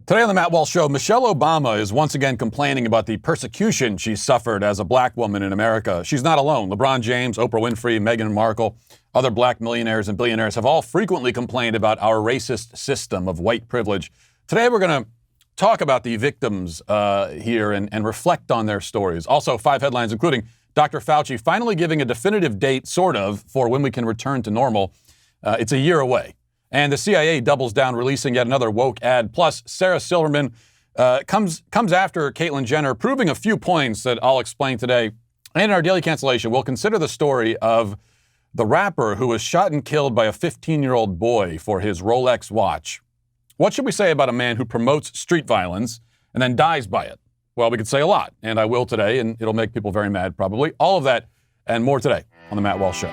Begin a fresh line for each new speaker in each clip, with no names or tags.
Today on the Matt Walsh Show, Michelle Obama is once again complaining about the persecution she suffered as a black woman in America. She's not alone. LeBron James, Oprah Winfrey, Meghan Markle, other black millionaires and billionaires have all frequently complained about our racist system of white privilege. Today we're going to talk about the victims here and reflect on their stories. Also, 5 headlines, including Dr. Fauci finally giving a definitive date, sort of, for when we can return to normal. It's a year away. And the CIA doubles down, releasing yet another woke ad. Plus, Sarah Silverman comes after Caitlyn Jenner, proving a few points that I'll explain today. And in our Daily Cancellation, we'll consider the story of the rapper who was shot and killed by a 15-year-old boy for his Rolex watch. What should we say about a man who promotes street violence and then dies by it? Well, we could say a lot, and I will today, and it'll make people very mad, probably. All of that and more today on The Matt Walsh Show.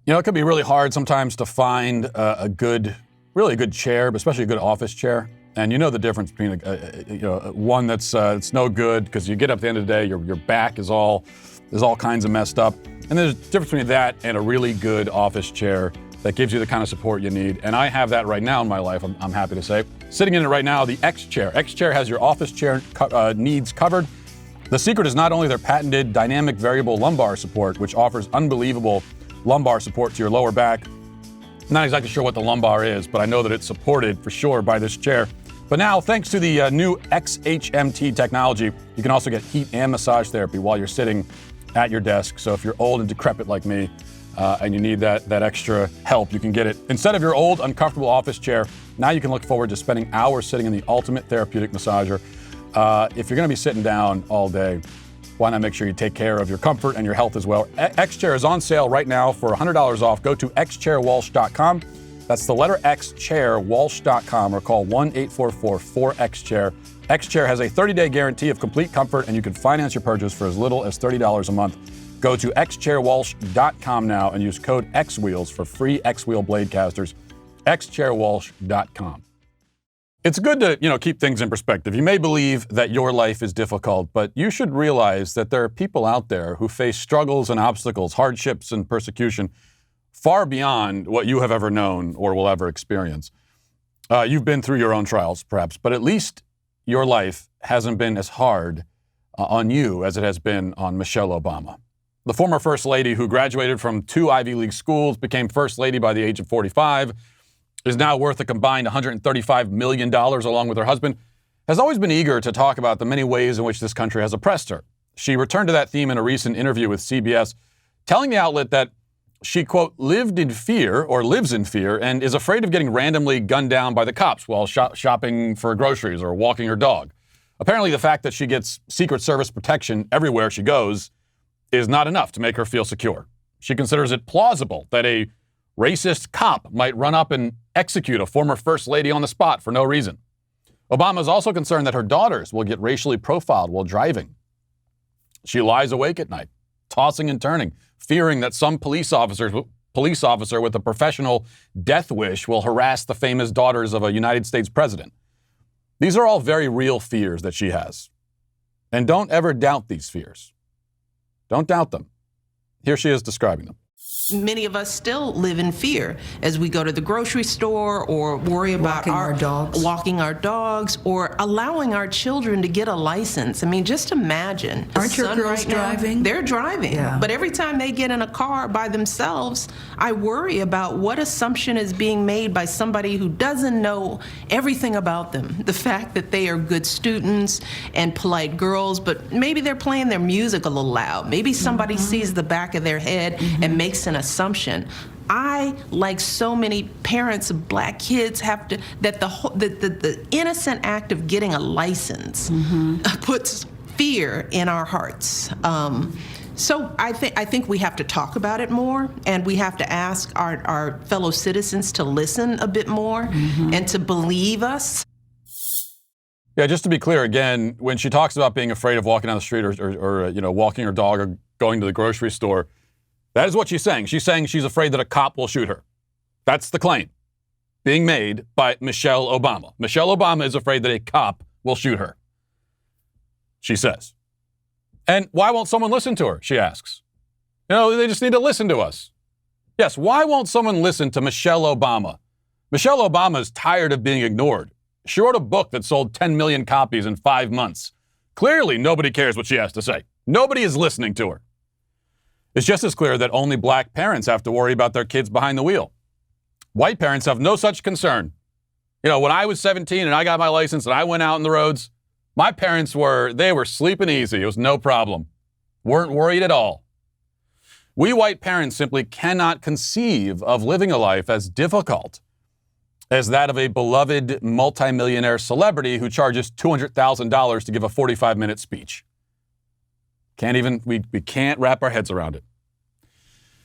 You know, it can be really hard sometimes to find a good chair, but especially a good office chair. And you know the difference between one that's it's no good because you get up at the end of the day, your back is all kinds of messed up. And there's a difference between that and a really good office chair that gives you the kind of support you need. And I have that right now in my life, I'm happy to say. Sitting in it right now, the X Chair. X Chair has your office chair needs covered. The secret is not only their patented dynamic variable lumbar support, which offers unbelievable lumbar support to your lower back. I'm not exactly sure what the lumbar is, but I know that it's supported for sure by this chair. But now, thanks to the new XHMT technology, you can also get heat and massage therapy while you're sitting at your desk. So if you're old and decrepit like me, and you need that extra help, you can get it. Instead of your old, uncomfortable office chair, now you can look forward to spending hours sitting in the ultimate therapeutic massager. If you're going to be sitting down all day, why not make sure you take care of your comfort and your health as well? X-Chair is on sale right now for $100 off. Go to xchairwalsh.com. That's the letter X, chairwalsh.com, or call 1-844-4XChair. X-Chair has a 30-day guarantee of complete comfort, and you can finance your purchase for as little as $30 a month. Go to xchairwalsh.com now and use code XWheels for free X-Wheel blade casters. xchairwalsh.com. It's good to, keep things in perspective. You may believe that your life is difficult, but you should realize that there are people out there who face struggles and obstacles, hardships and persecution far beyond what you have ever known or will ever experience. You've been through your own trials, perhaps, but at least your life hasn't been as hard on you as it has been on Michelle Obama. The former First Lady who graduated from 2 Ivy League schools, became First Lady by the age of 45, is now worth a combined $135 million along with her husband, has always been eager to talk about the many ways in which this country has oppressed her. She returned to that theme in a recent interview with CBS, telling the outlet that she, quote, lived in fear or lives in fear and is afraid of getting randomly gunned down by the cops while shopping for groceries or walking her dog. Apparently, the fact that she gets Secret Service protection everywhere she goes is not enough to make her feel secure. She considers it plausible that a racist cop might run up and execute a former First Lady on the spot for no reason. Obama is also concerned that her daughters will get racially profiled while driving. She lies awake at night, tossing and turning, fearing that some police officer with a professional death wish will harass the famous daughters of a United States president. These are all very real fears that she has. And don't ever doubt these fears. Don't doubt them. Here she is describing them.
Many of us still live in fear as we go to the grocery store or worry about walking our dogs or allowing our children to get a license. I mean, just imagine.
Aren't your girls driving?
They're driving. Yeah. But every time they get in a car by themselves, I worry about what assumption is being made by somebody who doesn't know everything about them. The fact that they are good students and polite girls, but maybe they're playing their music a little loud. Maybe somebody sees the back of their head and makes an assumption. I, like so many parents of black kids, have to the innocent act of getting a license puts fear in our hearts. So I think we have to talk about it more, and we have to ask our fellow citizens to listen a bit more and to believe us.
Yeah, just to be clear again, when she talks about being afraid of walking down the street or walking her dog or going to the grocery store, that is what she's saying. She's saying she's afraid that a cop will shoot her. That's the claim being made by Michelle Obama. Michelle Obama is afraid that a cop will shoot her, she says. And why won't someone listen to her, she asks. They just need to listen to us. Yes, why won't someone listen to Michelle Obama? Michelle Obama is tired of being ignored. She wrote a book that sold 10 million copies in 5 months. Clearly, nobody cares what she has to say. Nobody is listening to her. It's just as clear that only black parents have to worry about their kids behind the wheel. White parents have no such concern. When I was 17 and I got my license and I went out on the roads, my parents were sleeping easy. It was no problem. Weren't worried at all. We white parents simply cannot conceive of living a life as difficult as that of a beloved multimillionaire celebrity who charges $200,000 to give a 45-minute speech. We can't wrap our heads around it.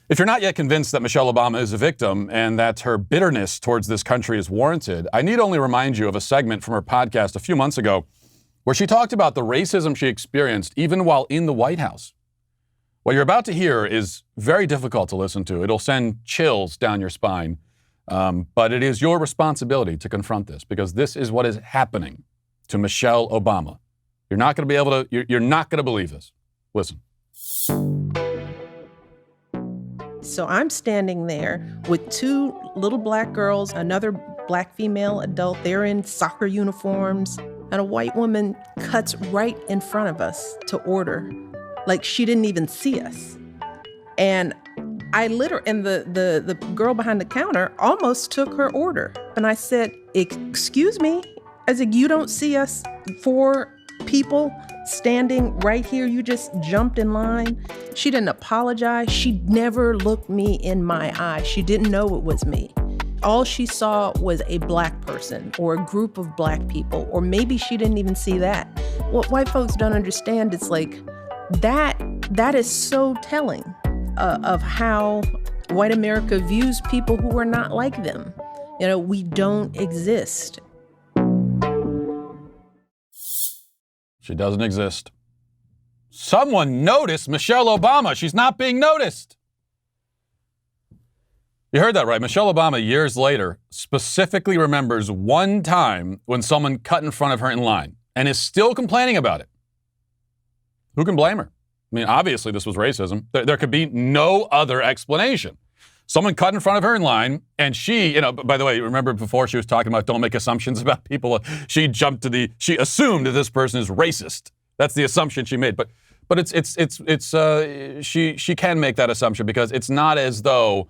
If you're not yet convinced that Michelle Obama is a victim and that her bitterness towards this country is warranted, I need only remind you of a segment from her podcast a few months ago where she talked about the racism she experienced even while in the White House. What you're about to hear is very difficult to listen to. It'll send chills down your spine. But it is your responsibility to confront this because this is what is happening to Michelle Obama. You're not going to believe this. Listen.
So I'm standing there with two little black girls, another black female adult. They're in soccer uniforms, and a white woman cuts right in front of us to order. Like she didn't even see us. And the girl behind the counter almost took her order. And I said, excuse me? I said, you don't see us 4 people standing right here? You just jumped in line? She didn't apologize. She never looked me in my eye. She didn't know it was me. All she saw was a black person or a group of black people, or maybe she didn't even see that. What white folks don't understand is like that is so telling of how white America views people who are not like them. We don't exist.
She doesn't exist. Someone notice Michelle Obama. She's not being noticed. You heard that right. Michelle Obama, years later, specifically remembers one time when someone cut in front of her in line and is still complaining about it. Who can blame her? I mean, obviously this was racism. There could be no other explanation. Someone cut in front of her in line, and she, by the way, remember before she was talking about don't make assumptions about people, she assumed that this person is racist. That's the assumption she made. But she can make that assumption because it's not as though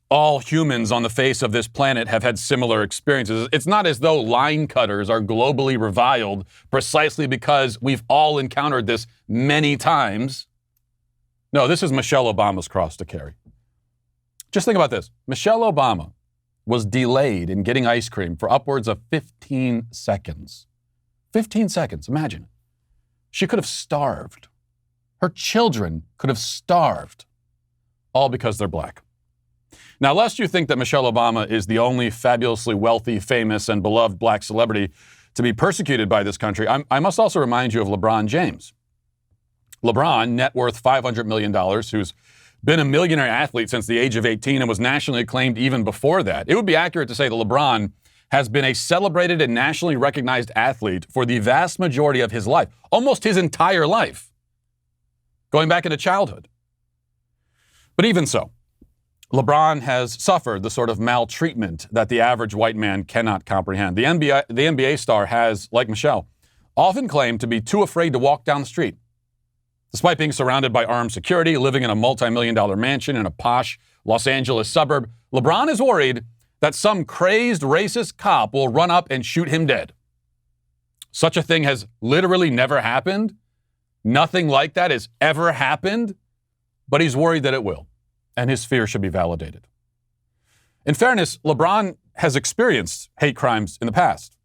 all humans on the face of this planet have had similar experiences. It's not as though line cutters are globally reviled precisely because we've all encountered this many times. No, this is Michelle Obama's cross to carry. Just think about this. Michelle Obama was delayed in getting ice cream for upwards of 15 seconds. 15 seconds, imagine it. She could have starved. Her children could have starved, all because they're black. Now, lest you think that Michelle Obama is the only fabulously wealthy, famous, and beloved black celebrity to be persecuted by this country, I must also remind you of LeBron James. LeBron, net worth $500 million, who's been a millionaire athlete since the age of 18 and was nationally acclaimed even before that. It would be accurate to say that LeBron has been a celebrated and nationally recognized athlete for the vast majority of his life, almost his entire life, going back into childhood. But even so, LeBron has suffered the sort of maltreatment that the average white man cannot comprehend. The NBA star has, like Michelle, often claimed to be too afraid to walk down the street. Despite being surrounded by armed security, living in a multi-million-dollar mansion in a posh Los Angeles suburb, LeBron is worried that some crazed racist cop will run up and shoot him dead. Such a thing has literally never happened. Nothing like that has ever happened, but he's worried that it will, and his fear should be validated. In fairness, LeBron has experienced hate crimes in the past.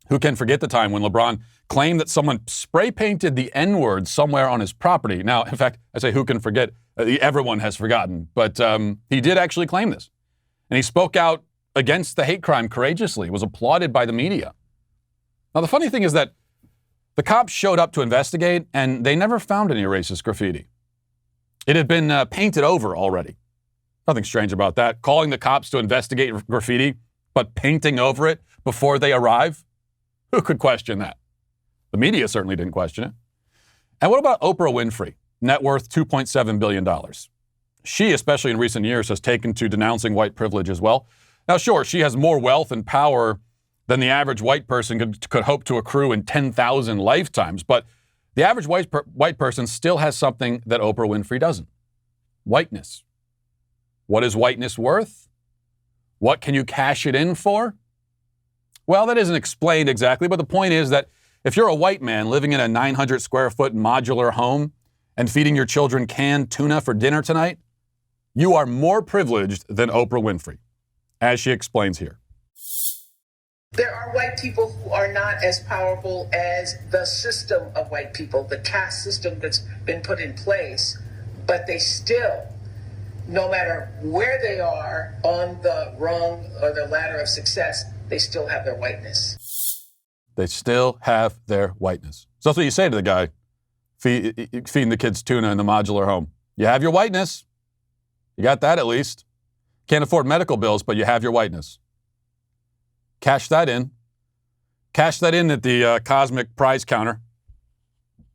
Who can forget the time when LeBron claimed that someone spray painted the N-word somewhere on his property? Now, in fact, I say who can forget? Everyone has forgotten. But he did actually claim this. And he spoke out against the hate crime courageously, was applauded by the media. Now, the funny thing is that the cops showed up to investigate, and they never found any racist graffiti. It had been painted over already. Nothing strange about that. Calling the cops to investigate graffiti, but painting over it before they arrive? Who could question that? The media certainly didn't question it. And what about Oprah Winfrey? net worth $2.7 billion. She, especially in recent years, has taken to denouncing white privilege as well. Now, sure, she has more wealth and power than the average white person could hope to accrue in 10,000 lifetimes, but the average white person still has something that Oprah Winfrey doesn't. Whiteness. What is whiteness worth? What can you cash it in for? Well, that isn't explained exactly, but the point is that if you're a white man living in a 900 square foot modular home and feeding your children canned tuna for dinner tonight, you are more privileged than Oprah Winfrey, as she explains here.
There are white people who are not as powerful as the system of white people, the caste system that's been put in place, but they still, no matter where they are on the rung or the ladder of success, they still have their whiteness.
They still have their whiteness. So that's what you say to the guy feeding the kids tuna in the modular home. You have your whiteness. You got that at least. Can't afford medical bills, but you have your whiteness. Cash that in. Cash that in at the cosmic prize counter.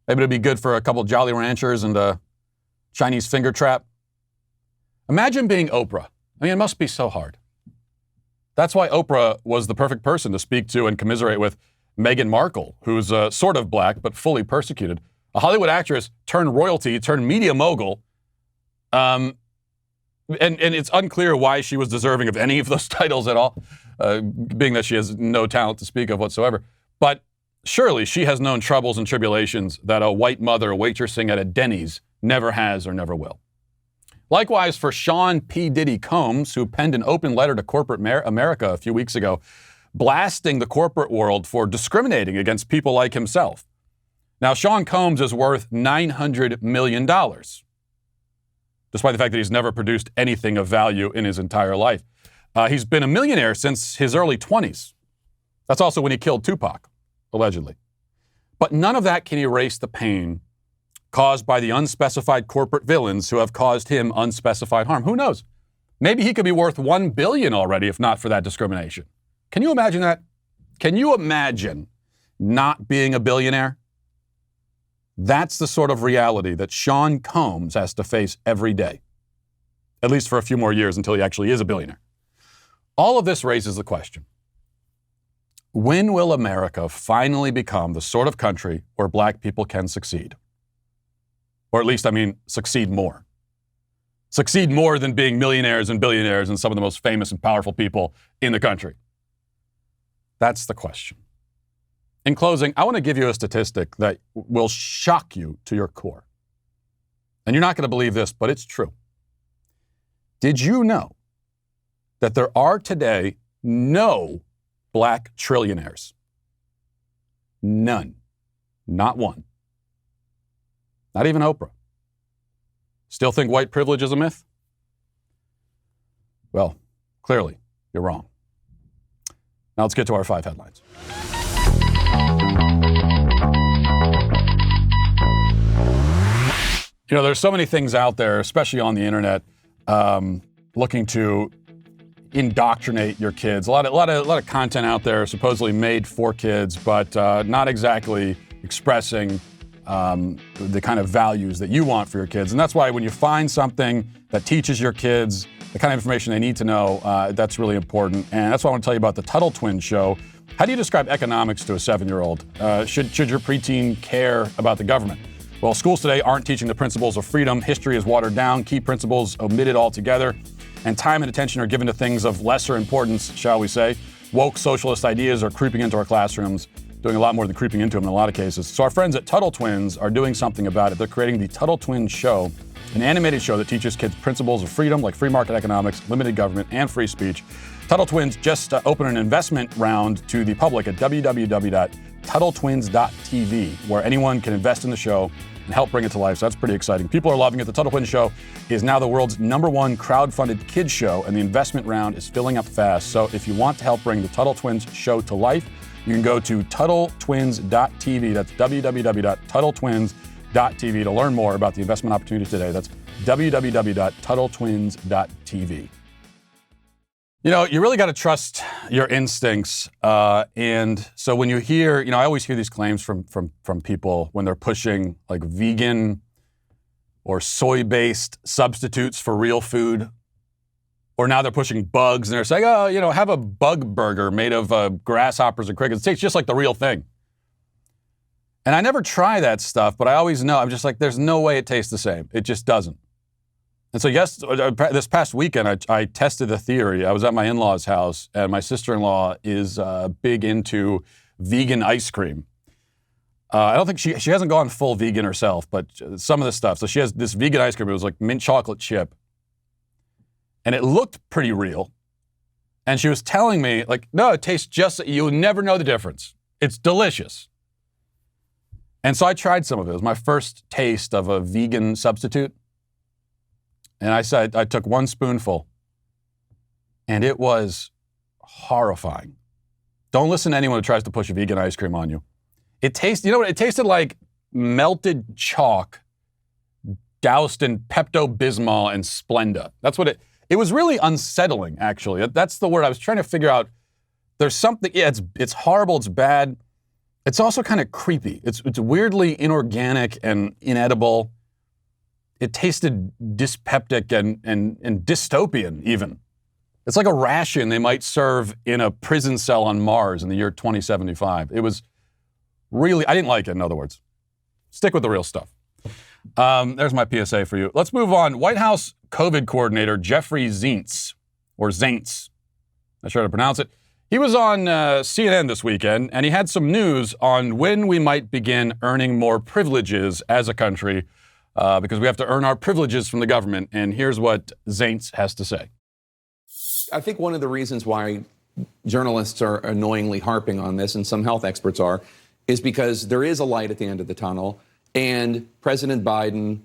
Maybe it'll be good for a couple Jolly Ranchers and a Chinese finger trap. Imagine being Oprah. I mean, it must be so hard. That's why Oprah was the perfect person to speak to and commiserate with Meghan Markle, who's sort of black but fully persecuted. A Hollywood actress turned royalty, turned media mogul. And it's unclear why she was deserving of any of those titles at all, being that she has no talent to speak of whatsoever. But surely she has known troubles and tribulations that a white mother waitressing at a Denny's never has or never will. Likewise for Sean P. Diddy Combs, who penned an open letter to corporate America a few weeks ago, blasting the corporate world for discriminating against people like himself. Now, Sean Combs is worth $900 million, despite the fact that he's never produced anything of value in his entire life. He's been a millionaire since his early 20s. That's also when he killed Tupac, allegedly. But none of that can erase the pain caused by the unspecified corporate villains who have caused him unspecified harm. Who knows? Maybe he could be worth $1 billion already if not for that discrimination. Can you imagine that? Can you imagine not being a billionaire? That's the sort of reality that Sean Combs has to face every day, at least for a few more years until he actually is a billionaire. All of this raises the question, when will America finally become the sort of country where black people can succeed? Or at least, succeed more. Succeed more than being millionaires and billionaires and some of the most famous and powerful people in the country. That's the question. In closing, I want to give you a statistic that will shock you to your core. And you're not going to believe this, but it's true. Did you know that there are today no black trillionaires? None. Not one. Not even Oprah. Still think white privilege is a myth? Well, clearly, you're wrong. Now let's get to our 5 headlines. You know, there's so many things out there, especially on the internet, looking to indoctrinate your kids. A lot of content out there supposedly made for kids, but not exactly expressing the kind of values that you want for your kids. And that's why when you find something that teaches your kids the kind of information they need to know, that's really important. And that's why I want to tell you about the Tuttle Twins show. How do you describe economics to a 7-year-old? Should your preteen care about the government? Well, schools today aren't teaching the principles of freedom. History is watered down, key principles omitted altogether, and time and attention are given to things of lesser importance, shall we say. Woke socialist ideas are creeping into our classrooms, doing a lot more than creeping into them in a lot of cases. So our friends at Tuttle Twins are doing something about it. They're creating the Tuttle Twins show, an animated show that teaches kids principles of freedom like free market economics, limited government, and free speech. Tuttle Twins just opened an investment round to the public at www.TuttleTwins.tv, where anyone can invest in the show and help bring it to life. So that's pretty exciting. People are loving it. The Tuttle Twins show is now the world's #1 crowd-funded kids show, and the investment round is filling up fast. So if you want to help bring the Tuttle Twins show to life, you can go to TuttleTwins.tv. That's www.TuttleTwins.tv to learn more about the investment opportunity today. That's www.TuttleTwins.tv. You know, you really got to trust your instincts. And so when you hear, I always hear these claims from people when they're pushing like vegan or soy-based substitutes for real food. Or now they're pushing bugs, and they're saying, oh, have a bug burger made of grasshoppers and crickets. It tastes just like the real thing. And I never try that stuff, but I always know. I'm just like, there's no way it tastes the same. It just doesn't. And so this past weekend, I tested the theory. I was at my in-laws' house, and my sister-in-law is big into vegan ice cream. I don't think she hasn't gone full vegan herself, but some of the stuff. So she has this vegan ice cream. It was like mint chocolate chip. And it looked pretty real. And she was telling me, like, no, it tastes just, you'll never know the difference. It's delicious. And so I tried some of it. It was my first taste of a vegan substitute. And I took one spoonful. And it was horrifying. Don't listen to anyone who tries to push a vegan ice cream on you. It tasted like melted chalk doused in Pepto-Bismol and Splenda. That's what it was really unsettling, actually. That's the word I was trying to figure out. There's something, it's horrible, it's bad. It's also kind of creepy. It's weirdly inorganic and inedible. It tasted dyspeptic and dystopian, even. It's like a ration they might serve in a prison cell on Mars in the year 2075. It was really, I didn't like it, in other words. Stick with the real stuff. There's my PSA for you. Let's move on. White House COVID coordinator Jeffrey Zients, or Zaints, not sure how to pronounce it. He was on CNN this weekend, and he had some news on when we might begin earning more privileges as a country, because we have to earn our privileges from the government. And here's what Zaints has to say.
I think one of the reasons why journalists are annoyingly harping on this, and some health experts are, is because there is a light at the end of the tunnel. And President Biden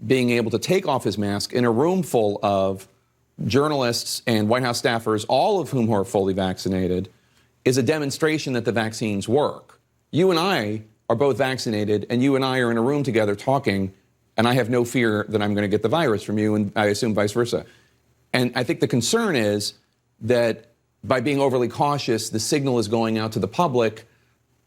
being able to take off his mask in a room full of journalists and White House staffers, all of whom are fully vaccinated, is a demonstration that the vaccines work. You and I are both vaccinated, and you and I are in a room together talking, and I have no fear that I'm going to get the virus from you, and I assume vice versa. And I think the concern is that by being overly cautious, the signal is going out to the public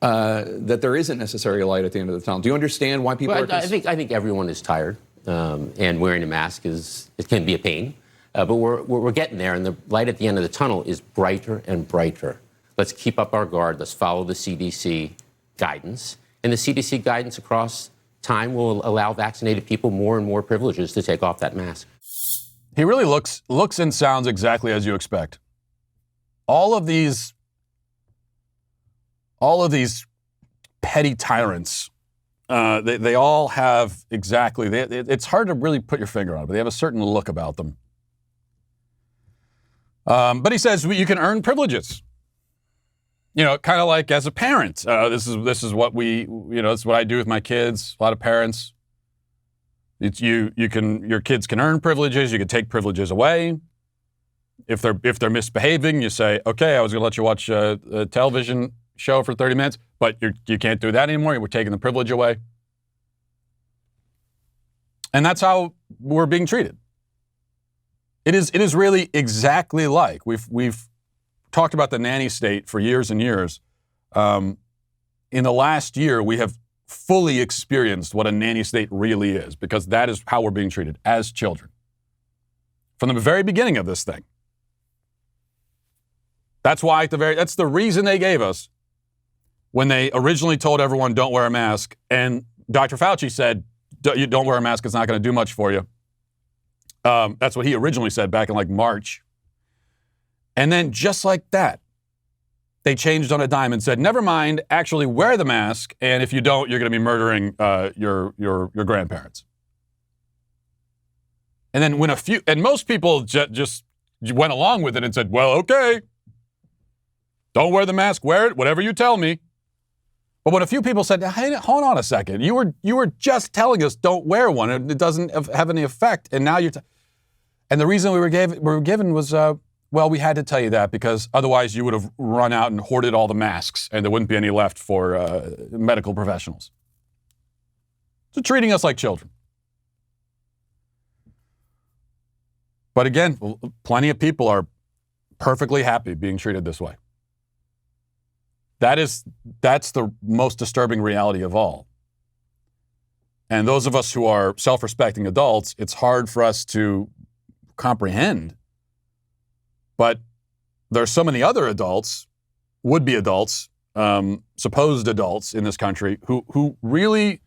that there isn't necessarily a light at the end of the tunnel. Do you understand why people are...
I think everyone is tired, and wearing a mask it can be a pain. But we're getting there, and the light at the end of the tunnel is brighter and brighter. Let's keep up our guard. Let's follow the CDC guidance. And the CDC guidance across time will allow vaccinated people more and more privileges to take off that mask.
He really looks and sounds exactly as you expect. All of these petty tyrants, they all have exactly, it's hard to really put your finger on it, but they have a certain look about them. But he says you can earn privileges. Kind of like as a parent. This is what it's what I do with my kids. A lot of parents. It's your kids can earn privileges. You can take privileges away. If they're misbehaving, you say, okay, I was going to let you watch a television show for 30 minutes, but you can't do that anymore. We're taking the privilege away. And that's how we're being treated. It is really exactly like we've talked about the nanny state for years and years. In the last year, we have fully experienced what a nanny state really is, because that is how we're being treated as children. From the very beginning of this thing. That's why that's the reason they gave us when they originally told everyone don't wear a mask, and Dr. Fauci said, you don't wear a mask, it's not going to do much for you. That's what he originally said back in like March. And then just like that, they changed on a dime and said, never mind, actually wear the mask, and if you don't, you're going to be murdering your grandparents. And then when most people just went along with it and said, well, okay, don't wear the mask, wear it, whatever you tell me. But when a few people said, hey, hold on a second, you were just telling us don't wear one, and it doesn't have any effect, and now and the reason we were given was, well, we had to tell you that because otherwise you would have run out and hoarded all the masks, and there wouldn't be any left for medical professionals. So treating us like children. But again, plenty of people are perfectly happy being treated this way. That's the most disturbing reality of all. And those of us who are self-respecting adults, it's hard for us to comprehend. But there's so many other adults, would-be adults, supposed adults in this country who really,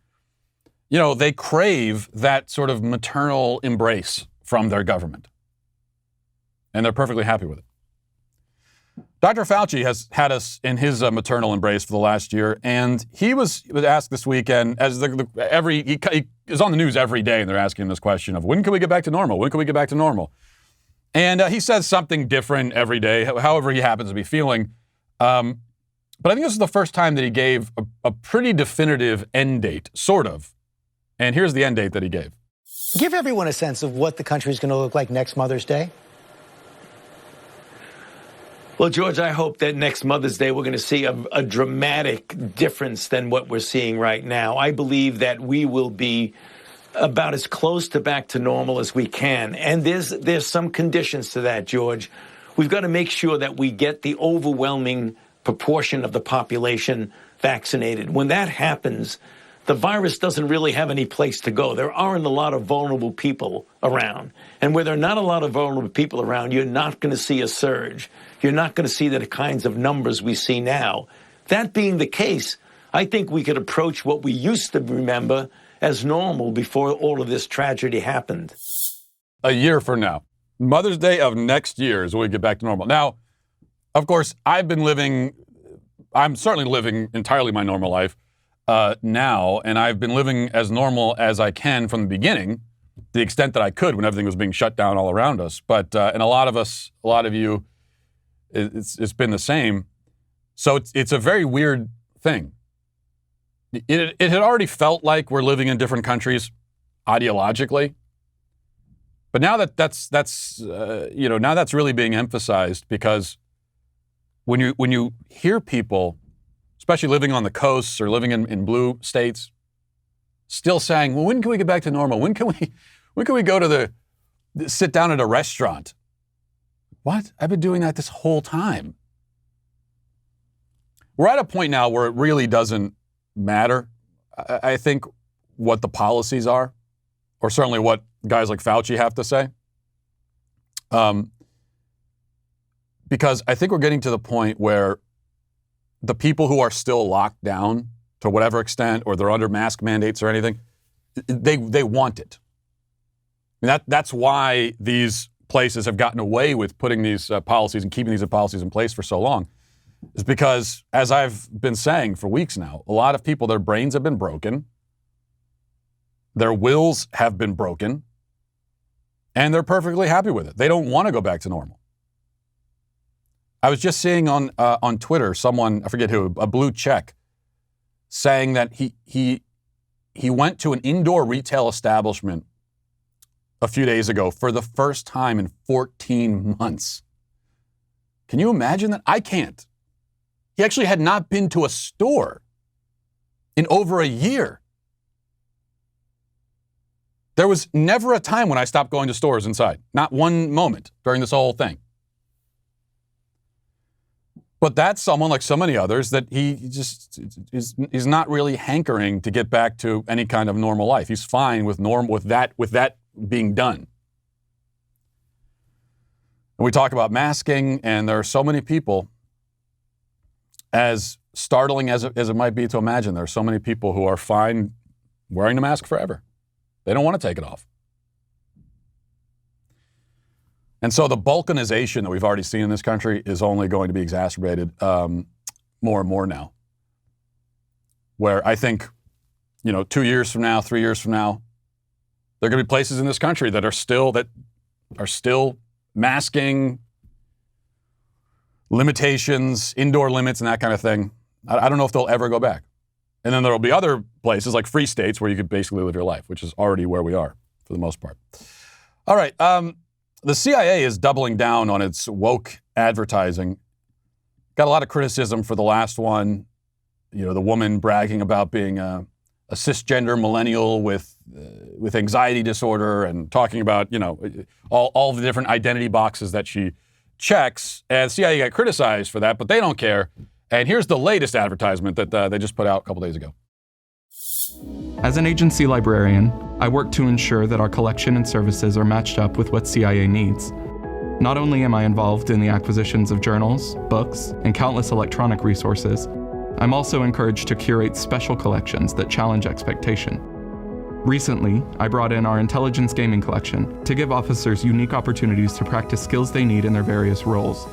they crave that sort of maternal embrace from their government. And they're perfectly happy with it. Dr. Fauci has had us in his maternal embrace for the last year, and he was asked this weekend, as he is on the news every day, and they're asking him this question of, when can we get back to normal? When can we get back to normal? And he says something different every day, however he happens to be feeling. But I think this is the first time that he gave a pretty definitive end date, sort of. And here's the end date that he gave.
Give everyone a sense of what the country is going to look like next Mother's Day.
Well, George, I hope that next Mother's Day we're going to see a dramatic difference than what we're seeing right now. I believe that we will be about as close to back to normal as we can. And there's some conditions to that, George. We've got to make sure that we get the overwhelming proportion of the population vaccinated. When that happens, the virus doesn't really have any place to go. There aren't a lot of vulnerable people around. And where there are not a lot of vulnerable people around, you're not going to see a surge. You're not going to see the kinds of numbers we see now. That being the case, I think we could approach what we used to remember as normal before all of this tragedy happened.
A year from now. Mother's Day of next year is when we get back to normal. Now, of course, I'm certainly living entirely my normal life now, and I've been living as normal as I can from the beginning, the extent that I could when everything was being shut down all around us. But, and a lot of you, it's been the same. So it's a very weird thing. It had already felt like we're living in different countries ideologically. But now that's really being emphasized, because when you hear people, especially living on the coasts or living in blue states, still saying, well, when can we get back to normal? When can we go to sit down at a restaurant? What? I've been doing that this whole time. We're at a point now where it really doesn't matter, I think, what the policies are, or certainly what guys like Fauci have to say. Because I think we're getting to the point where the people who are still locked down to whatever extent, or they're under mask mandates or anything, they want it. And that's why these places have gotten away with putting these policies and keeping these policies in place for so long, is because, as I've been saying for weeks now, a lot of people, their brains have been broken, their wills have been broken, and they're perfectly happy with it. They don't want to go back to normal. I was just seeing on Twitter someone, I forget who, a blue check, saying that he went to an indoor retail establishment a few days ago for the first time in 14 months. Can you imagine that? I can't. He actually had not been to a store in over a year. There was never a time when I stopped going to stores inside. Not one moment during this whole thing. But that's someone, like so many others, that he just is not really hankering to get back to any kind of normal life. He's fine with that being done. And we talk about masking, and there are so many people, as startling as it might be to imagine, there are so many people who are fine wearing the mask forever. They don't want to take it off. And so the balkanization that we've already seen in this country is only going to be exacerbated more and more now. Where I think, 2 years from now, 3 years from now, there are going to be places in this country that are still masking, limitations, indoor limits, and that kind of thing. I don't know if they'll ever go back. And then there will be other places like free states where you could basically live your life, which is already where we are for the most part. All right. The CIA is doubling down on its woke advertising. Got a lot of criticism for the last one. The woman bragging about being a cisgender millennial with anxiety disorder, and talking about, all the different identity boxes that she checks. And CIA got criticized for that, but they don't care. And here's the latest advertisement that they just put out a couple days ago.
As an agency librarian, I work to ensure that our collection and services are matched up with what CIA needs. Not only am I involved in the acquisitions of journals, books, and countless electronic resources, I'm also encouraged to curate special collections that challenge expectation. Recently, I brought in our intelligence gaming collection to give officers unique opportunities to practice skills they need in their various roles.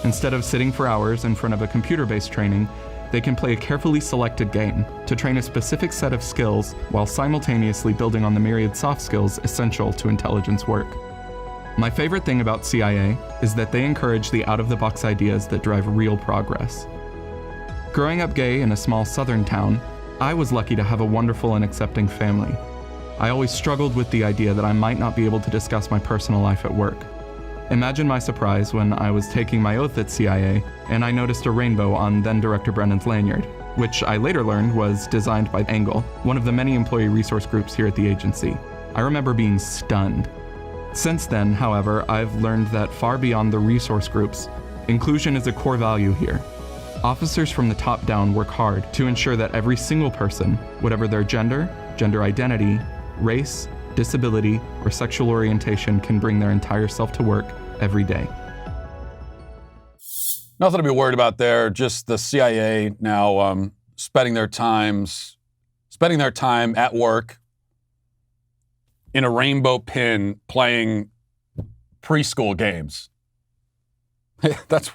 Instead of sitting for hours in front of a computer-based training, they can play a carefully selected game to train a specific set of skills while simultaneously building on the myriad soft skills essential to intelligence work. My favorite thing about CIA is that they encourage the out-of-the-box ideas that drive real progress. Growing up gay in a small southern town, I was lucky to have a wonderful and accepting family. I always struggled with the idea that I might not be able to discuss my personal life at work. Imagine my surprise when I was taking my oath at CIA and I noticed a rainbow on then-Director Brennan's lanyard, which I later learned was designed by Angle, one of the many employee resource groups here at the agency. I remember being stunned. Since then, however, I've learned that far beyond the resource groups, inclusion is a core value here. Officers from the top down work hard to ensure that every single person, whatever their gender, gender identity, race, disability, or sexual orientation, can bring their entire self to work every day.
Nothing to be worried about there. Just the CIA now spending their time at work in a rainbow pin playing preschool games. That's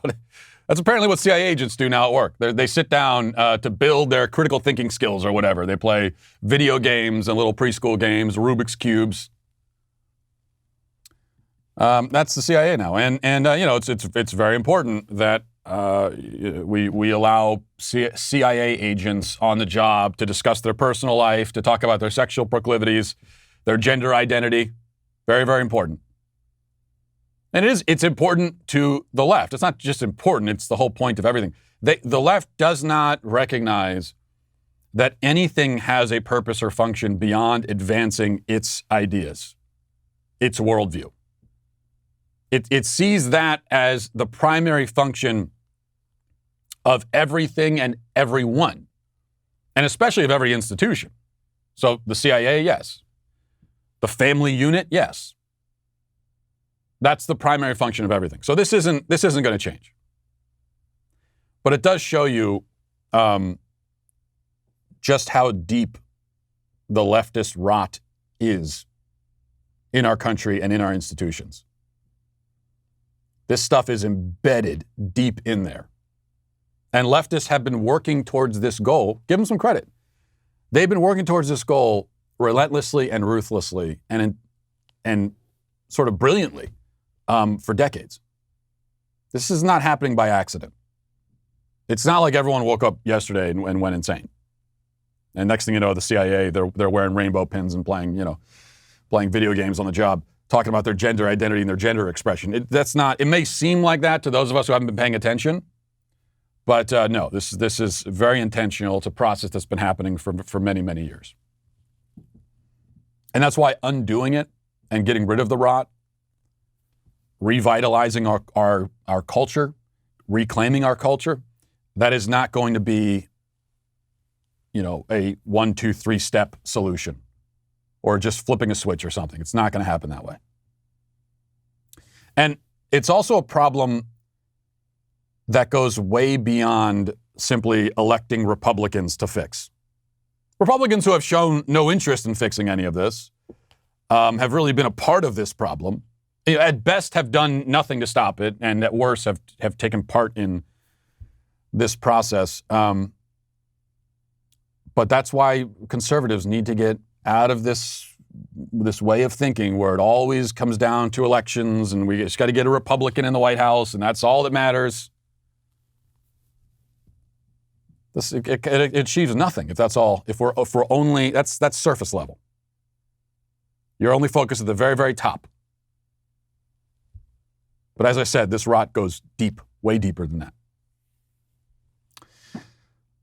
apparently what CIA agents do now at work. They sit down to build their critical thinking skills or whatever. They play video games and little preschool games, Rubik's Cubes. That's the CIA now. And it's very important that we allow CIA agents on the job to discuss their personal life, to talk about their sexual proclivities, their gender identity. Very, very important. And it's important to the left. It's not just important, it's the whole point of everything. The left does not recognize that anything has a purpose or function beyond advancing its ideas, its worldview. It sees that as the primary function of everything and everyone, and especially of every institution. So the CIA, yes. The family unit, yes. That's the primary function of everything. So this isn't going to change. But it does show you just how deep the leftist rot is in our country and in our institutions. This stuff is embedded deep in there. And leftists have been working towards this goal. Give them some credit. They've been working towards this goal relentlessly and ruthlessly and sort of brilliantly for decades. This is not happening by accident. It's not like everyone woke up yesterday and went insane. And next thing you know, the CIA, they're wearing rainbow pins and playing video games on the job, talking about their gender identity and their gender expression. It may seem like that to those of us who haven't been paying attention, but no, this is very intentional. It's a process that's been happening for many, many years. And that's why undoing it and getting rid of the rot, revitalizing our culture, reclaiming our culture, that is not going to be, a 1, 2, 3 step solution or just flipping a switch or something. It's not going to happen that way. And it's also a problem that goes way beyond simply electing Republicans to fix. Republicans who have shown no interest in fixing any of this have really been a part of this problem. At best have done nothing to stop it, and at worst have taken part in this process. But that's why conservatives need to get out of this way of thinking where it always comes down to elections and we just got to get a Republican in the White House and that's all that matters. It achieves nothing if that's all. If we're only that's surface level. You're only focused at the very, very top. But as I said, this rot goes deep, way deeper than that.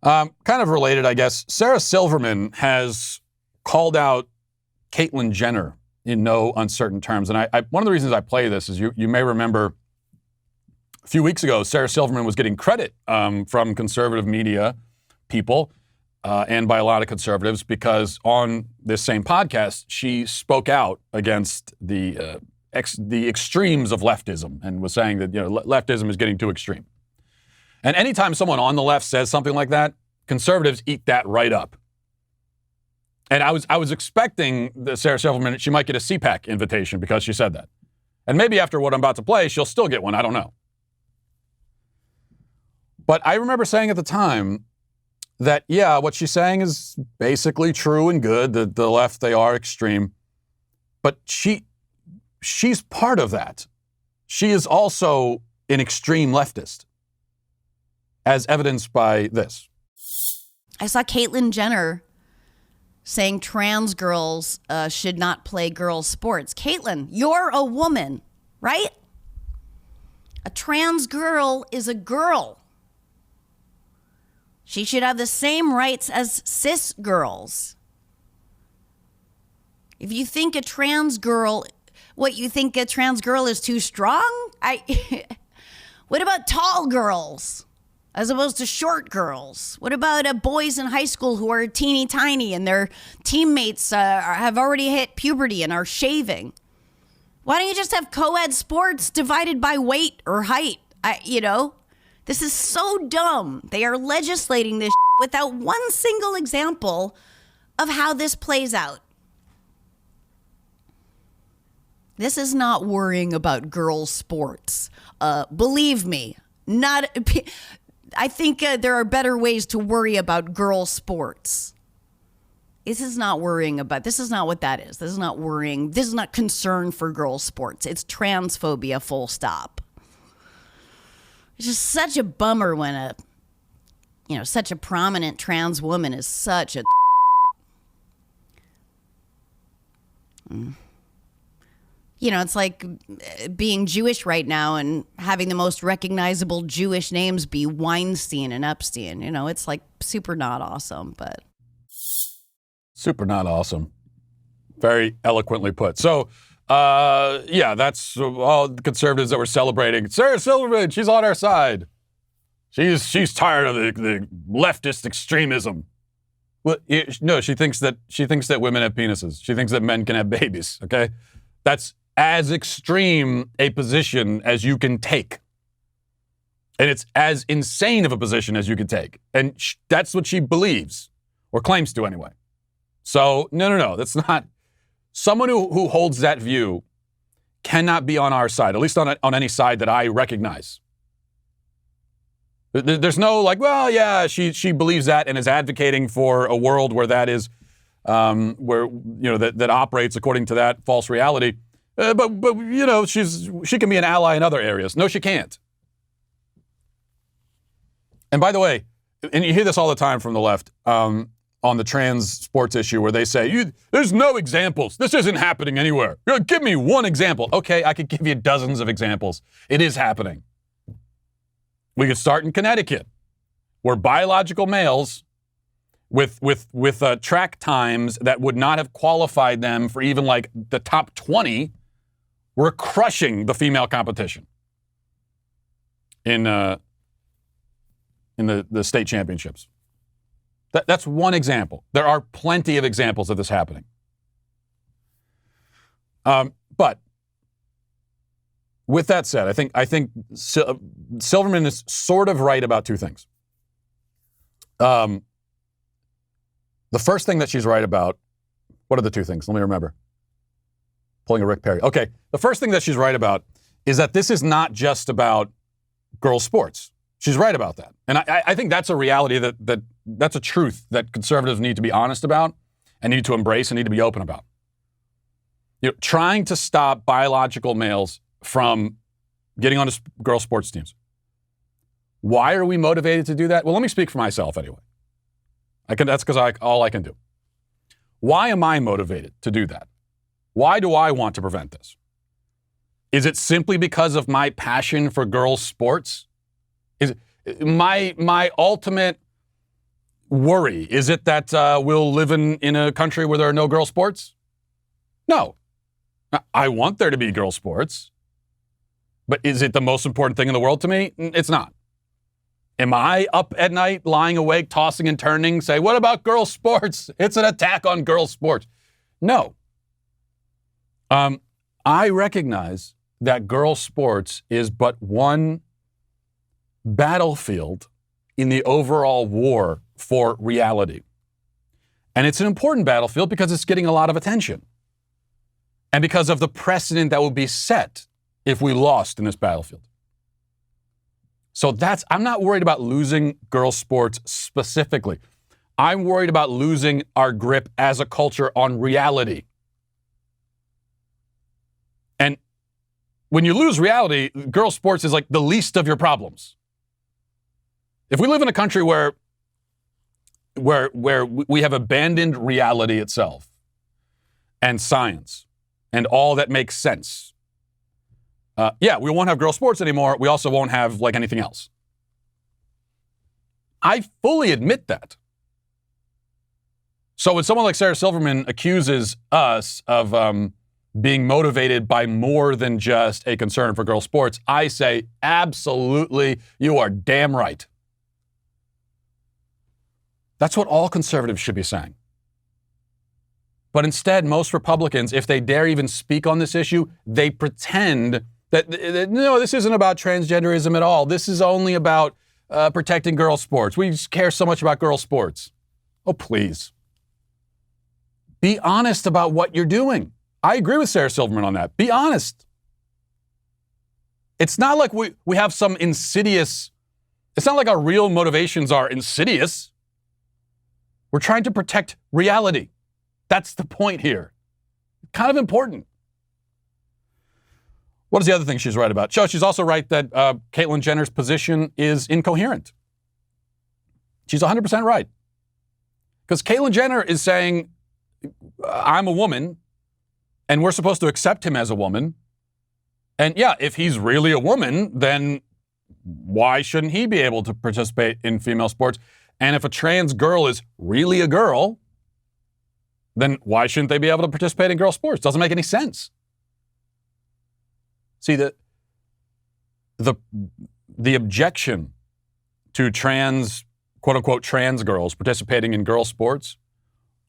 Kind of related, I guess. Sarah Silverman has called out Caitlyn Jenner in no uncertain terms. And one of the reasons I play this is you may remember a few weeks ago, Sarah Silverman was getting credit from conservative media people and by a lot of conservatives, because on this same podcast, she spoke out against the extremes of leftism and was saying that leftism is getting too extreme. And anytime someone on the left says something like that, conservatives eat that right up. And I was expecting that Sarah Silverman, she might get a CPAC invitation because she said that. And maybe after what I'm about to play, she'll still get one. I don't know. But I remember saying at the time that, yeah, what she's saying is basically true and good. The left, they are extreme. But she's part of that. She is also an extreme leftist, as evidenced by this.
I saw Caitlyn Jenner saying trans girls should not play girls' sports. Caitlyn, you're a woman, right? A trans girl is a girl. She should have the same rights as cis girls. If you think a trans girl, you think a trans girl is too strong? What about tall girls as opposed to short girls? What about boys in high school who are teeny tiny and their teammates have already hit puberty and are shaving? Why don't you just have co-ed sports divided by weight or height? This is so dumb. They are legislating this without one single example of how this plays out. This is not worrying about girls' sports. Believe me, I think there are better ways to worry about girls' sports. This is not what that is. This is not worrying. This is not concern for girls' sports. It's transphobia, full stop. It's just such a bummer when such a prominent trans woman is such a it's like being Jewish right now and having the most recognizable Jewish names be Weinstein and Epstein. It's like super not awesome, but.
Super not awesome. Very eloquently put. So, that's all the conservatives that were celebrating. Sarah Silverman, she's on our side. She's tired of the leftist extremism. Well, no, she thinks that women have penises. She thinks that men can have babies. Okay, that's as extreme a position as you can take, and it's as insane of a position as you can take. And that's what she believes or claims to anyway. So no, that's not. Someone who holds that view cannot be on our side, at least on any side that I recognize. There's no she believes that and is advocating for a world where that is, that operates according to that false reality. But she can be an ally in other areas. No, she can't. And by the way, and you hear this all the time from the left, on the trans sports issue where they say, there's no examples. This isn't happening anywhere. Give me one example. Okay, I could give you dozens of examples. It is happening. We could start in Connecticut, where biological males with track times that would not have qualified them for even like the top 20 were crushing the female competition in the state championships. That's one example. There are plenty of examples of this happening. But with that said, I think Silverman is sort of right about two things. The first thing that she's right about, what are the two things? Let me remember. Pulling a Rick Perry. Okay, the first thing that she's right about is that this is not just about girls' sports. She's right about that. And I think that's a reality that's a truth that conservatives need to be honest about and need to embrace and need to be open about. Trying to stop biological males from getting onto girls' sports teams. Why are we motivated to do that? Well, let me speak for myself anyway. That's because all I can do. Why am I motivated to do that? Why do I want to prevent this? Is it simply because of my passion for girls' sports? Is my ultimate worry, is it that we'll live in a country where there are no girls' sports? No. I want there to be girls' sports. But is it the most important thing in the world to me? It's not. Am I up at night, lying awake, tossing and turning, say, what about girls' sports? It's an attack on girls' sports. No. I recognize that girls' sports is but one battlefield in the overall war for reality. And it's an important battlefield because it's getting a lot of attention. And because of the precedent that would be set if we lost in this battlefield. So I'm not worried about losing girls' sports specifically. I'm worried about losing our grip as a culture on reality. And when you lose reality, girls' sports is like the least of your problems. If we live in a country where we have abandoned reality itself and science and all that makes sense, we won't have girls' sports anymore. We also won't have like anything else. I fully admit that. So when someone like Sarah Silverman accuses us of being motivated by more than just a concern for girls' sports, I say, absolutely, you are damn right. That's what all conservatives should be saying. But instead, most Republicans, if they dare even speak on this issue, they pretend that no, this isn't about transgenderism at all. This is only about protecting girls' sports. We just care so much about girls' sports. Oh, please. Be honest about what you're doing. I agree with Sarah Silverman on that. Be honest. It's not like we have some insidious, it's not like our real motivations are insidious. We're trying to protect reality. That's the point here. Kind of important. What is the other thing she's right about? She's also right that Caitlyn Jenner's position is incoherent. She's 100% right. Because Caitlyn Jenner is saying, I'm a woman, and we're supposed to accept him as a woman. And yeah, if he's really a woman, then why shouldn't he be able to participate in female sports? And if a trans girl is really a girl, then why shouldn't they be able to participate in girl sports? Doesn't make any sense. See, the objection to trans, quote unquote, trans girls participating in girl sports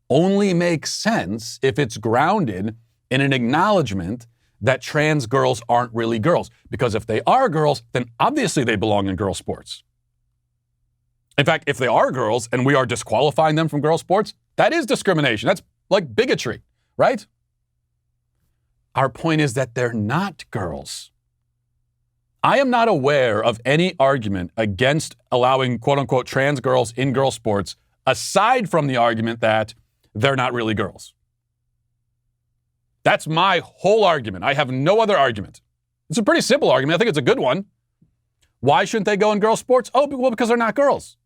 only makes sense if it's grounded in an acknowledgement that trans girls aren't really girls. Because if they are girls, then obviously they belong in girl sports. In fact, if they are girls and we are disqualifying them from girl sports, that is discrimination. That's like bigotry, right? Our point is that they're not girls. I am not aware of any argument against allowing quote unquote trans girls in girl sports aside from the argument that they're not really girls. That's my whole argument. I have no other argument. It's a pretty simple argument. I think it's a good one. Why shouldn't they go in girl sports? Oh, well, because they're not girls.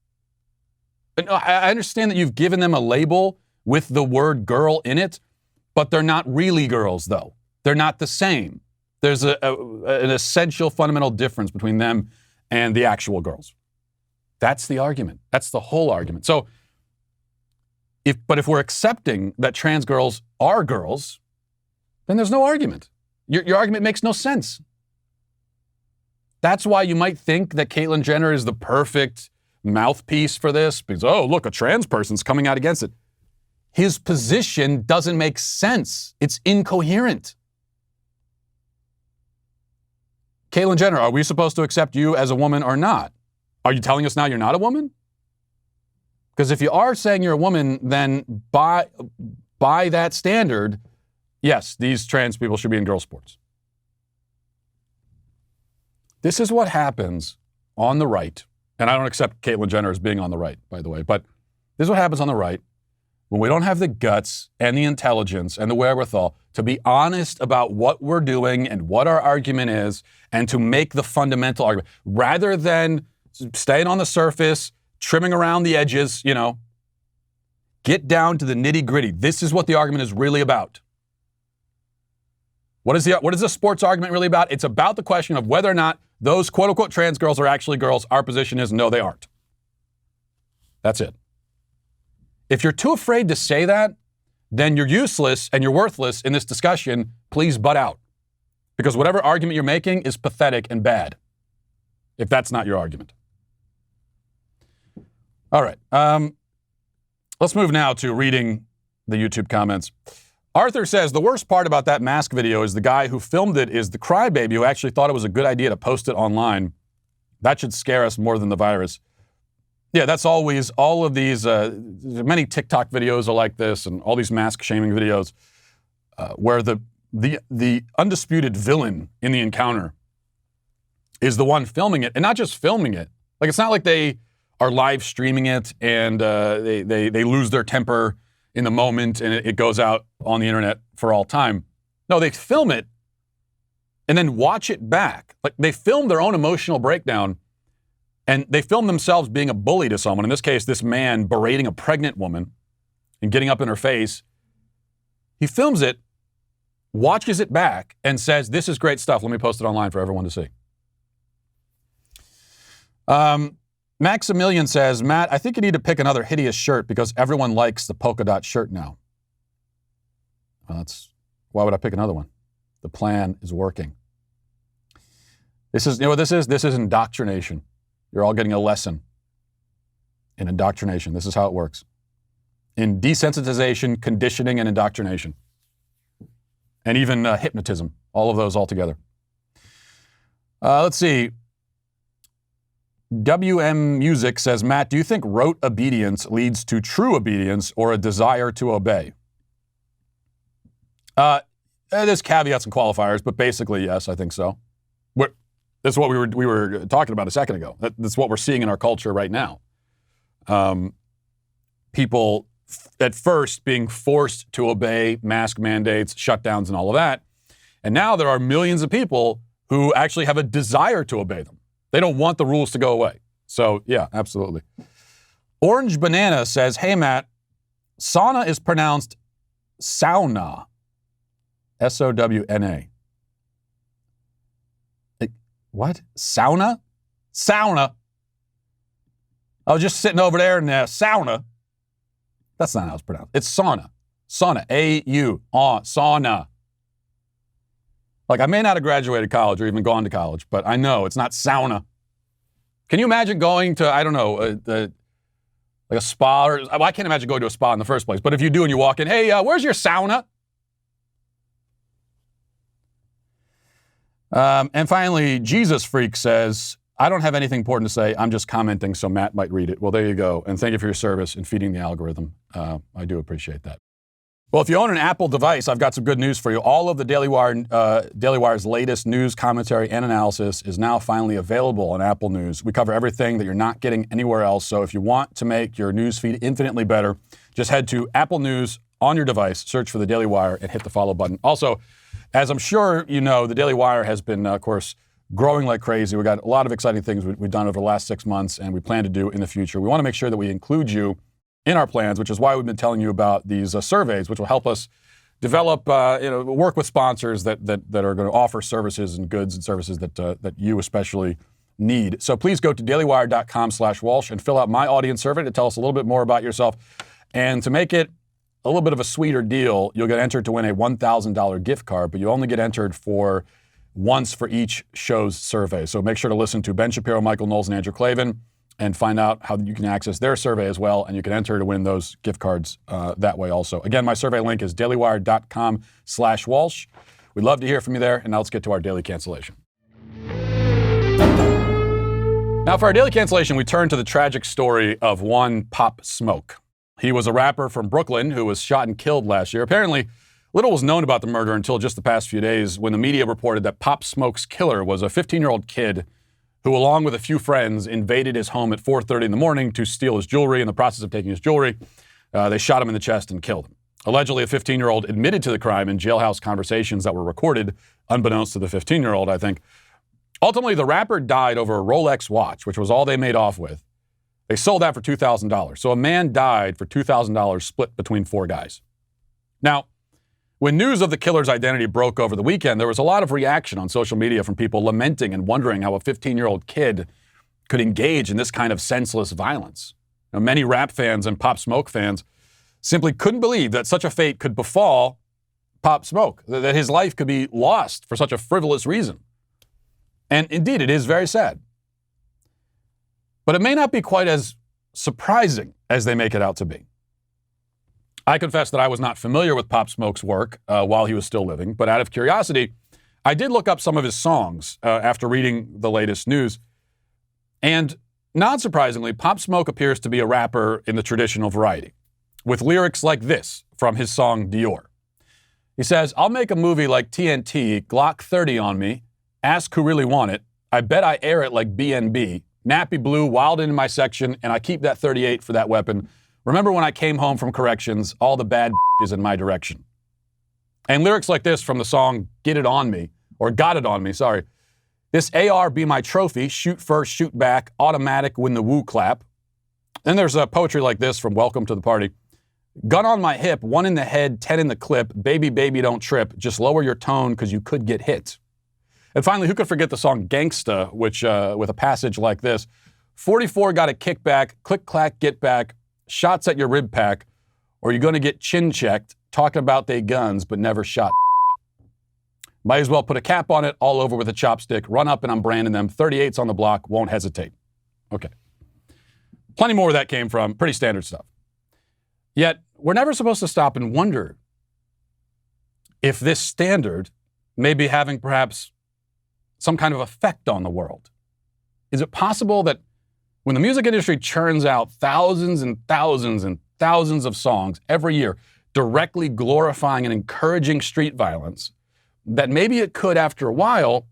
And I understand that you've given them a label with the word girl in it, but they're not really girls, though. They're not the same. There's an essential fundamental difference between them and the actual girls. That's the argument. That's the whole argument. So, if we're accepting that trans girls are girls, then there's no argument. Your argument makes no sense. That's why you might think that Caitlyn Jenner is the perfect mouthpiece for this, because, oh, look, a trans person's coming out against it. His position doesn't make sense. It's incoherent. Caitlyn Jenner, are we supposed to accept you as a woman or not? Are you telling us now you're not a woman? Because if you are saying you're a woman, then by that standard, yes, these trans people should be in girl sports. This is what happens on the right, and I don't accept Caitlyn Jenner as being on the right, by the way, but this is what happens on the right when we don't have the guts and the intelligence and the wherewithal to be honest about what we're doing and what our argument is and to make the fundamental argument. Rather than staying on the surface, trimming around the edges, get down to the nitty-gritty. This is what the argument is really about. What is the sports argument really about? It's about the question of whether or not those quote-unquote trans girls are actually girls. Our position is no, they aren't. That's it. If you're too afraid to say that, then you're useless and you're worthless in this discussion. Please butt out. Because whatever argument you're making is pathetic and bad, if that's not your argument. All right. Let's move now to reading the YouTube comments. Arthur says, the worst part about that mask video is the guy who filmed it is the crybaby who actually thought it was a good idea to post it online. That should scare us more than the virus. Yeah, that's always, all of these, many TikTok videos are like this and all these mask shaming videos where the undisputed villain in the encounter is the one filming it, and not just filming it. Like, it's not like they are live streaming it and they lose their temper in the moment and it goes out on the internet for all time. No, they film it and then watch it back. Like, they film their own emotional breakdown and they film themselves being a bully to someone. In this case, this man berating a pregnant woman and getting up in her face. He films it, watches it back, and says, this is great stuff. Let me post it online for everyone to see. Maximilian says, Matt, I think you need to pick another hideous shirt because everyone likes the polka dot shirt now. Well, why would I pick another one? The plan is working. This is, you know what this is? This is indoctrination. You're all getting a lesson in indoctrination. This is how it works. In desensitization, conditioning, and indoctrination. And even hypnotism. All of those all together. Let's see. WM Music says, Matt, do you think rote obedience leads to true obedience or a desire to obey? There's caveats and qualifiers, but basically, yes, I think so. That's what we were talking about a second ago. That's what we're seeing in our culture right now. People at first being forced to obey mask mandates, shutdowns, and all of that. And now there are millions of people who actually have a desire to obey them. They don't want the rules to go away. So, yeah, absolutely. Orange Banana says, hey, Matt, sauna is pronounced sauna. S-O-W-N-A. What? Sauna? Sauna. I was just sitting over there in the sauna. That's not how it's pronounced. It's sauna. Sauna. A-U. Sauna. Like, I may not have graduated college or even gone to college, but I know it's not sauna. Can you imagine going to, I don't know, like a spa? Well, I can't imagine going to a spa in the first place. But if you do and you walk in, hey, where's your sauna? And finally, Jesus Freak says, I don't have anything important to say. I'm just commenting so Matt might read it. Well, there you go. And thank you for your service in feeding the algorithm. I do appreciate that. Well, if you own an Apple device, I've got some good news for you. All of the Daily Wire's latest news, commentary, and analysis is now finally available on Apple News. We cover everything that you're not getting anywhere else. So if you want to make your news feed infinitely better, just head to Apple News on your device, search for the Daily Wire, and hit the follow button. Also, as I'm sure you know, the Daily Wire has been, of course, growing like crazy. We've got a lot of exciting things we've done over the last 6 months, and we plan to do in the future. We want to make sure that we include you in our plans, which is why we've been telling you about these surveys, which will help us develop, work with sponsors that are going to offer services and goods and services that you especially need. So please go to dailywire.com/Walsh and fill out my audience survey to tell us a little bit more about yourself. And to make it a little bit of a sweeter deal, you'll get entered to win a $1,000 gift card, but you only get entered for once for each show's survey. So make sure to listen to Ben Shapiro, Michael Knowles, and Andrew Klavan and find out how you can access their survey as well, and you can enter to win those gift cards that way also. Again, my survey link is dailywire.com/Walsh. We'd love to hear from you there, and now let's get to our daily cancellation. Now for our daily cancellation, we turn to the tragic story of one Pop Smoke. He was a rapper from Brooklyn who was shot and killed last year. Apparently, little was known about the murder until just the past few days when the media reported that Pop Smoke's killer was a 15-year-old kid who, along with a few friends, invaded his home at 4:30 in the morning to steal his jewelry. In the process of taking his jewelry, they shot him in the chest and killed him. Allegedly, a 15-year-old admitted to the crime in jailhouse conversations that were recorded, unbeknownst to the 15-year-old, I think. Ultimately, the rapper died over a Rolex watch, which was all they made off with. They sold that for $2,000. So a man died for $2,000 split between four guys. Now, when news of the killer's identity broke over the weekend, there was a lot of reaction on social media from people lamenting and wondering how a 15-year-old kid could engage in this kind of senseless violence. Now, many rap fans and Pop Smoke fans simply couldn't believe that such a fate could befall Pop Smoke, that his life could be lost for such a frivolous reason. And indeed, it is very sad. But it may not be quite as surprising as they make it out to be. I confess that I was not familiar with Pop Smoke's work while he was still living, but out of curiosity, I did look up some of his songs after reading the latest news. And not surprisingly, Pop Smoke appears to be a rapper in the traditional variety, with lyrics like this from his song Dior. He says, "I'll make a movie like TNT, Glock 30 on me, ask who really want it, I bet I air it like BNB, nappy blue, wild in my section, and I keep that 38 for that weapon. Remember when I came home from corrections, all the bad is in my direction." And lyrics like this from the song Get It On Me, or Got It On Me, sorry. "This AR be my trophy, shoot first, shoot back, automatic when the woo clap." Then there's poetry like this from Welcome to the Party. "Gun on my hip, 1 in the head, 10 in the clip, baby, baby, don't trip, just lower your tone because you could get hit." And finally, who could forget the song Gangsta, which with a passage like this, 44 got a kickback, click, clack, get back, shots at your rib pack, or you're going to get chin checked, talking about they guns, but never shot. Might as well put a cap on it, all over with a chopstick, run up and I'm branding them, 38s on the block, won't hesitate. Okay. Plenty more where that came from, pretty standard stuff. Yet, we're never supposed to stop and wonder if this standard may be having perhaps some kind of effect on the world. Is it possible that when the music industry churns out thousands and thousands and thousands of songs every year directly glorifying and encouraging street violence, that maybe it could, after a while,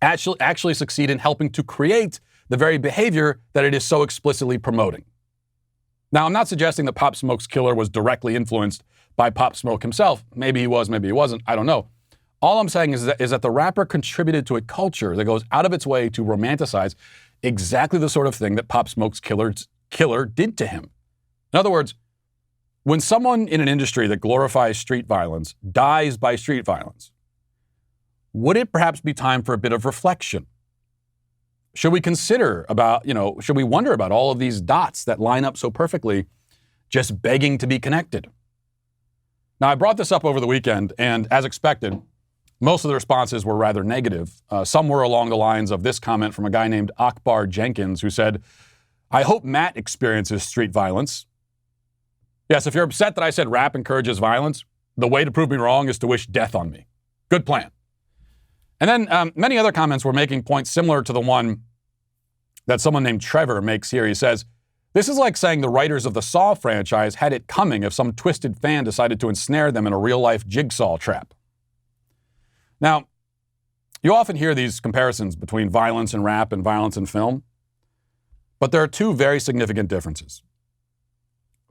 actually succeed in helping to create the very behavior that it is so explicitly promoting? Now, I'm not suggesting that Pop Smoke's killer was directly influenced by Pop Smoke himself. Maybe he was, maybe he wasn't. I don't know. All I'm saying is that the rapper contributed to a culture that goes out of its way to romanticize exactly the sort of thing that Pop Smoke's killer did to him. In other words, when someone in an industry that glorifies street violence dies by street violence, would it perhaps be time for a bit of reflection? Should we should we wonder about all of these dots that line up so perfectly, just begging to be connected? Now, I brought this up over the weekend, and as expected, most of the responses were rather negative. Some were along the lines of this comment from a guy named Akbar Jenkins, who said, "I hope Matt experiences street violence." Yes, if you're upset that I said rap encourages violence, the way to prove me wrong is to wish death on me. Good plan. And then many other comments were making points similar to the one that someone named Trevor makes here. He says, "This is like saying the writers of the Saw franchise had it coming if some twisted fan decided to ensnare them in a real-life jigsaw trap." Now, you often hear these comparisons between violence in rap and violence in film, but there are two very significant differences.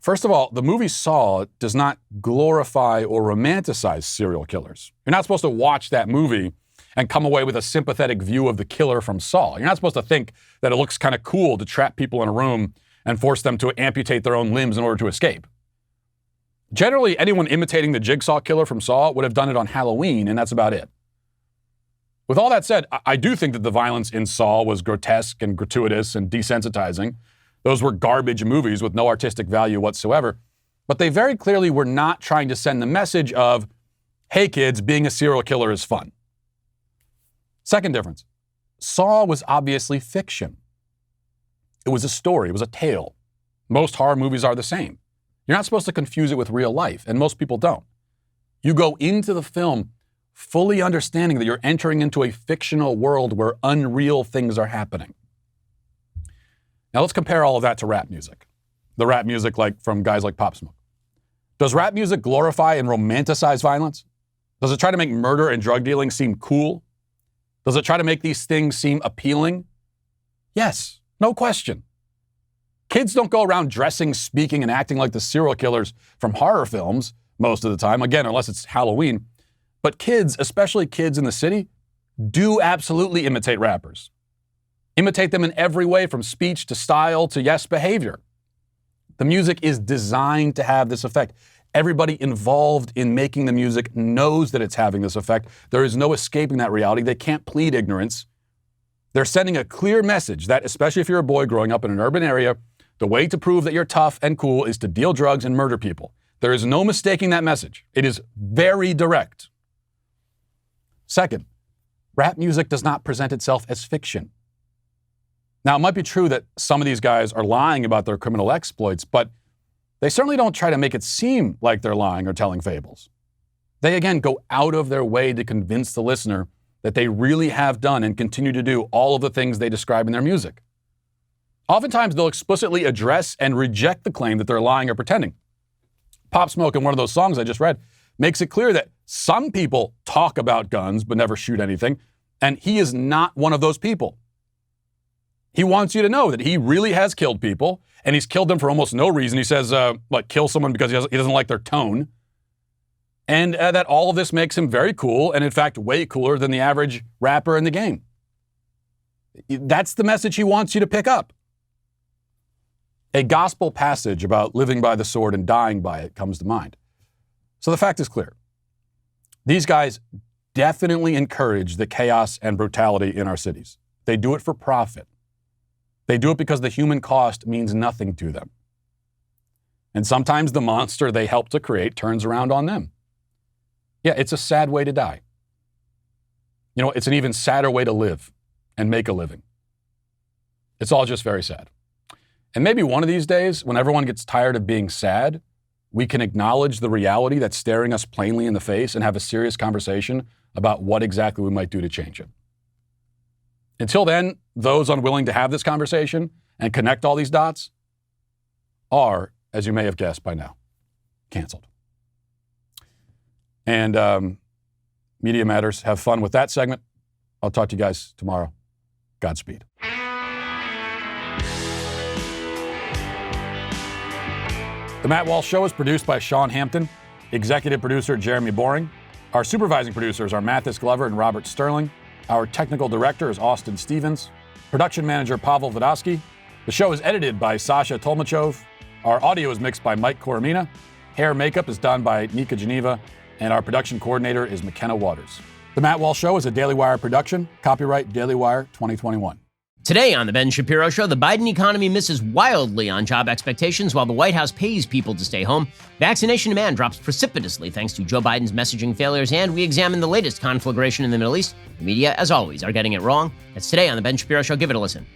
First of all, the movie Saw does not glorify or romanticize serial killers. You're not supposed to watch that movie and come away with a sympathetic view of the killer from Saw. You're not supposed to think that it looks kind of cool to trap people in a room and force them to amputate their own limbs in order to escape. Generally, anyone imitating the jigsaw killer from Saw would have done it on Halloween, and that's about it. With all that said, I do think that the violence in Saw was grotesque and gratuitous and desensitizing. Those were garbage movies with no artistic value whatsoever. But they very clearly were not trying to send the message of, hey kids, being a serial killer is fun. Second difference, Saw was obviously fiction. It was a story, it was a tale. Most horror movies are the same. You're not supposed to confuse it with real life, and most people don't. You go into the film fully understanding that you're entering into a fictional world where unreal things are happening. Now let's compare all of that to rap music. The rap music from guys like Pop Smoke. Does rap music glorify and romanticize violence? Does it try to make murder and drug dealing seem cool? Does it try to make these things seem appealing? Yes, no question. Kids don't go around dressing, speaking, and acting like the serial killers from horror films most of the time, again, unless it's Halloween. But kids, especially kids in the city, do absolutely imitate rappers. Imitate them in every way, from speech to style to, yes, behavior. The music is designed to have this effect. Everybody involved in making the music knows that it's having this effect. There is no escaping that reality. They can't plead ignorance. They're sending a clear message that, especially if you're a boy growing up in an urban area, the way to prove that you're tough and cool is to deal drugs and murder people. There is no mistaking that message. It is very direct. Second, rap music does not present itself as fiction. Now, it might be true that some of these guys are lying about their criminal exploits, but they certainly don't try to make it seem like they're lying or telling fables. They, again, go out of their way to convince the listener that they really have done and continue to do all of the things they describe in their music. Oftentimes, they'll explicitly address and reject the claim that they're lying or pretending. Pop Smoke, in one of those songs I just read, makes it clear that some people talk about guns but never shoot anything, and he is not one of those people. He wants you to know that he really has killed people, and he's killed them for almost no reason. He says, kill someone because he doesn't like their tone. And that all of this makes him very cool, and in fact, way cooler than the average rapper in the game. That's the message he wants you to pick up. A gospel passage about living by the sword and dying by it comes to mind. So the fact is clear. These guys definitely encourage the chaos and brutality in our cities. They do it for profit. They do it because the human cost means nothing to them. And sometimes the monster they help to create turns around on them. Yeah, it's a sad way to die. You know, it's an even sadder way to live and make a living. It's all just very sad. And maybe one of these days, when everyone gets tired of being sad, we can acknowledge the reality that's staring us plainly in the face and have a serious conversation about what exactly we might do to change it. Until then, those unwilling to have this conversation and connect all these dots are, as you may have guessed by now, canceled. And Media Matters, have fun with that segment. I'll talk to you guys tomorrow. Godspeed. The Matt Walsh Show is produced by Sean Hampton, executive producer Jeremy Boring. Our supervising producers are Mathis Glover and Robert Sterling. Our technical director is Austin Stevens. Production manager Pavel Vodosky. The show is edited by Sasha Tolmachov. Our audio is mixed by Mike Coromina. Hair and makeup is done by Nika Geneva. And our production coordinator is McKenna Waters. The Matt Walsh Show is a Daily Wire production. Copyright Daily Wire 2021.
Today on The Ben Shapiro Show, the Biden economy misses wildly on job expectations while the White House pays people to stay home. Vaccination demand drops precipitously thanks to Joe Biden's messaging failures, and we examine the latest conflagration in the Middle East. The media, as always, are getting it wrong. That's today on The Ben Shapiro Show. Give it a listen.